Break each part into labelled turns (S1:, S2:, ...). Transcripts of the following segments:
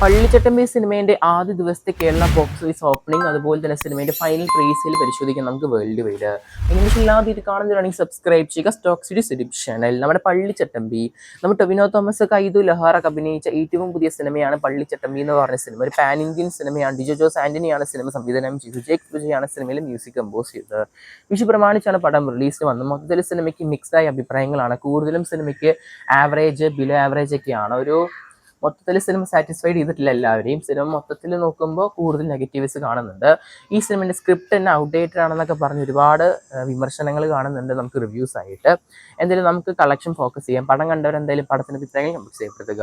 S1: പള്ളിച്ചട്ടമ്പി സിനിമേന്റെ ആദ്യ ദിവസത്തെ Kerala box office opening അതുപോലെ തന്നെ സിനിമയുടെ ഫൈനൽ റീസെയിൽ പരിശോധിക്കാൻ നമുക്ക് വേൾഡ് വൈഡ്. ഇംഗ്ലീഷില്ലാതെ ഇത് കാണുന്നതാണെങ്കിൽ സബ്സ്ക്രൈബ് ചെയ്യുക സ്റ്റോക്ക് സിറ്റി സിഡിപ് ചാനൽ. നമ്മുടെ പള്ളിച്ചട്ടമ്പി നമ്മുടെ ടൊവിനോ തോമസ് കൈതു ലഹാറൊക്കെ അഭിനയിച്ച ഏറ്റവും പുതിയ സിനിമയാണ് പള്ളിച്ചട്ടമ്പി എന്ന് പറഞ്ഞ സിനിമ. ഒരു പാൻ ഇന്ത്യൻ സിനിമയാണ്. ഡിജോ ജോസ് ആന്റണിയാണ് സിനിമ സംവിധാനം ചെയ്തത്. ജേക്ക് വിജയാണ് സിനിമയിൽ മ്യൂസിക് കമ്പോസ് ചെയ്തത്. വിഷു പ്രമാണിച്ചാണ് പടം റിലീസ് വന്നത്. മൊത്തത്തിൽ സിനിമയ്ക്ക് മിക്സ്ഡായ അഭിപ്രായങ്ങളാണ്. കൂടുതലും സിനിമയ്ക്ക് ആവറേജ് ബിലോ ആവറേജ് ഒക്കെയാണ്. മൊത്തത്തിൽ സിനിമ സാറ്റിസ്ഫൈഡ് ചെയ്തിട്ടില്ല എല്ലാവരെയും. സിനിമ മൊത്തത്തിൽ നോക്കുമ്പോൾ കൂടുതൽ നെഗറ്റീവ്സ് കാണുന്നുണ്ട്. ഈ സിനിമയുടെ സ്ക്രിപ്റ്റ് തന്നെ ഔട്ട്ഡേറ്റഡ് ആണെന്നൊക്കെ പറഞ്ഞ് ഒരുപാട് വിമർശനങ്ങൾ കാണുന്നുണ്ട് നമുക്ക് റിവ്യൂസ് ആയിട്ട്. എന്തായാലും നമുക്ക് കളക്ഷൻ ഫോക്കസ് ചെയ്യാം. പടം കണ്ടവർ എന്തായാലും പടത്തിന്റെ അഭിപ്രായങ്ങൾ കമന്റ് ചെയ്യപ്പെടുത്തുക.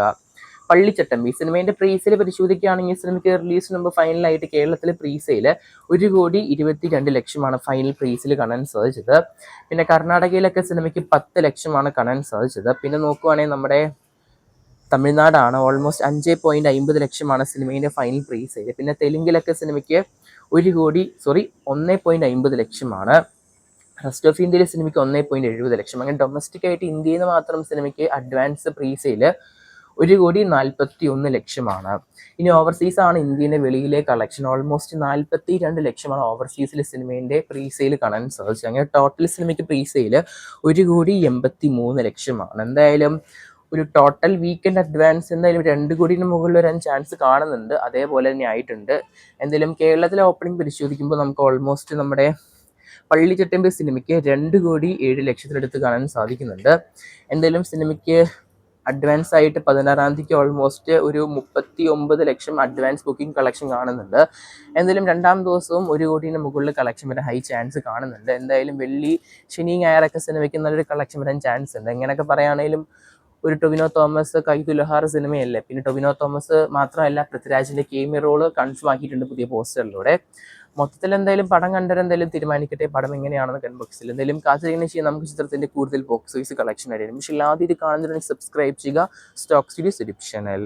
S1: പള്ളിച്ചട്ടമ്പി സിനിമയുടെ പ്രീസെയിൽ പരിശോധിക്കുകയാണെങ്കിൽ സിനിമയ്ക്ക് റിലീസിന് മുമ്പ് ഫൈനലായിട്ട് കേരളത്തിലെ പ്രീസെയിൽ 1,22,00,000 ഫൈനൽ പ്രീസെയിൽ കാണാൻ സാധിച്ചത്. പിന്നെ കർണാടകയിലൊക്കെ സിനിമയ്ക്ക് 10 ലക്ഷമാണ് കാണാൻ സാധിച്ചത്. പിന്നെ നോക്കുവാണെങ്കിൽ നമ്മുടെ തമിഴ്നാടാണ് ഓൾമോസ്റ്റ് 5.50 ലക്ഷമാണ് സിനിമയുടെ ഫൈനൽ പ്രീസെയിൽ. പിന്നെ തെലുങ്കിലൊക്കെ സിനിമയ്ക്ക് 1.50 ലക്ഷമാണ്. റെസ്റ്റ് ഓഫ് ഇന്ത്യയിലെ സിനിമയ്ക്ക് 1.70 ലക്ഷം. അങ്ങനെ ഡൊമസ്റ്റിക് ആയിട്ട് ഇന്ത്യയിൽ നിന്ന് മാത്രം സിനിമയ്ക്ക് അഡ്വാൻസ് പ്രീസെയിൽ 1.41 ലക്ഷമാണ്. ഇനി ഓവർസീസ് ആണ് ഇന്ത്യയുടെ വെളിയിലെ കളക്ഷൻ. ഓൾമോസ്റ്റ് 42 ലക്ഷമാണ് ഓവർസീസിലെ സിനിമേൻ്റെ പ്രീസെയിൽ കാണാൻ സാധിച്ചത്. അങ്ങനെ ടോട്ടൽ സിനിമയ്ക്ക് പ്രീസെയിൽ 1.83 ലക്ഷമാണ്. എന്തായാലും ഒരു ടോട്ടൽ വീക്കെൻഡ് അഡ്വാൻസ് എന്തായാലും 2 കോടിന് മുകളിൽ വരാൻ ചാൻസ് കാണുന്നുണ്ട്. അതേപോലെ തന്നെ ആയിട്ടുണ്ട്. എന്തായാലും കേരളത്തിലെ ഓപ്പണിംഗ് പരിശോധിക്കുമ്പോൾ നമുക്ക് ഓൾമോസ്റ്റ് നമ്മുടെ പള്ളിച്ചട്ടമ്പി സിനിമയ്ക്ക് 2,07,00,000 കാണാൻ സാധിക്കുന്നുണ്ട്. എന്തായാലും സിനിമയ്ക്ക് അഡ്വാൻസ് ആയിട്ട് 16-ാം തീയതിക്ക് ഓൾമോസ്റ്റ് ഒരു 39 ലക്ഷം അഡ്വാൻസ് ബുക്കിംഗ് കളക്ഷൻ കാണുന്നുണ്ട്. എന്തായാലും 2-ാം ദിവസവും 1 കോടിന് മുകളിൽ കളക്ഷൻ വരാൻ ഹൈ ചാൻസ് കാണുന്നുണ്ട്. എന്തായാലും വെള്ളി ശനി ഞായറൊക്കെ സിനിമയ്ക്ക് നല്ലൊരു കളക്ഷൻ വരാൻ ചാൻസ് ഉണ്ട്. എങ്ങനെയൊക്കെ പറയുകയാണെങ്കിലും ഒരു ടൊവിനോ തോമസ് കൈതു ലഹാർ സിനിമയല്ലേ. പിന്നെ ടൊവിനോ തോമസ് മാത്രമല്ല, പൃഥ്വിരാജിന്റെ കേമിയോ റോള് കൺഫേം ആക്കിയിട്ടുണ്ട് പുതിയ പോസ്റ്ററിലൂടെ. മൊത്തത്തിൽ എന്തായാലും പടം കണ്ടവരെന്തായാലും തീരുമാനിക്കട്ടെ പടം എങ്ങനെയാണെന്ന് കമന്റ് ബോക്സിൽ. എന്തായാലും കാത്തിരിക്കുന്ന ചെയ്യാൻ നമുക്ക് ചിത്രത്തിന്റെ കൂടുതൽ ബോക്സ് ഓഫീസ് കളക്ഷൻ അറിയാം. പക്ഷേ എല്ലാവരും ഇത് കാണുന്നതിന് സബ്സ്ക്രൈബ് ചെയ്യുക സ്റ്റോക്ക് സ്റ്റുഡിയോ സിഡിപ് ചാനൽ.